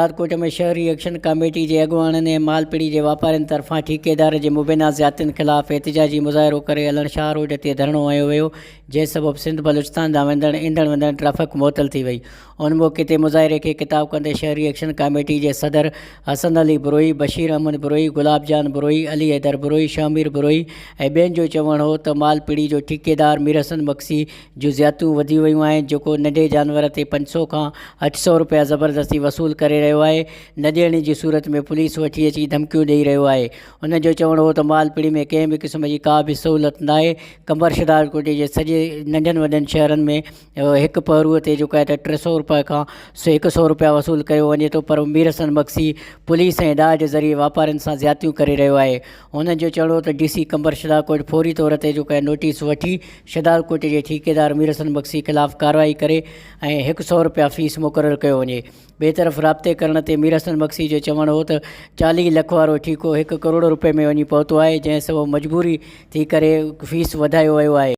राजकोट में शहरी action committee के अगुवाणनि ने मालपीड़ी के वापारियों तरफा ठेकेदार के मुबैना ज़्यादतियुनि खिलाफ़ एहतिजाजी मुज़ाहिरो करे हलण शाह रोड ते धरणो हयो वियो, जंहिं सबबि सिंध बलूचिस्तान ॾांहुं ईंदड़ वंदड़ ट्रैफ़िक मुअतल थी वई। उन मौक़े ते मुज़ाहिरे खे ख़िताब कंदे शहरी एक्शन कमेटी के सदर हसन अली बुरोई, बशीर अहमद बुरोई, गुलाब जान बुरोई, अली हैदर बुरोई, शामिर बुरोई ऐं ॿियनि जो चवणु हो त मालपीड़ी जो ठेकेदार मीर हसन बख्शी जूं ज़्यादतियूं वधी वियूं आहिनि, जेको नंढे जानवर ते 500 खां 800 रुपया ज़बरदस्ती वसूल करे रहियो आहे। न ॾियण जी सूरत में पुलिस वठी अची धमकियूं ॾेई रहियो आहे। उन जो चवणु हो त मालपीड़ी में कंहिं बि क़िस्म जी का बि सहूलियत न आहे। कंबर शदारकोट जे सॼे नंढनि वॾनि शहरनि में हिकु पहरूअ ते जेको आहे त 300 रुपए खां 100 रुपया वसूल कयो वञे थो, पर मीर हसन बख्शी पुलिस ऐं ॾाह जे ज़रिए वापारियुनि सां ज़्यादतियूं करे रहियो आहे। हुन जो चवणो त DC कंबर शदारकोट फौरी तौर ते जेको आहे नोटिस वठी शदारकोट जे ठेकेदार मीर हसन बख्शी ख़िलाफ़ कार्रवाई करे ऐं 100 रुपया फीस मुक़ररु कयो वञे। ॿिए तरफ़ राब्ते करण ते मीर हसन बख्शी जो चवणु हो त 40 लख वारो ठीको 1 करोड़ रुपए में वञी पहुतो आहे, जंहिं सबबि मजबूरी थी करे फीस वधायो वियो आहे।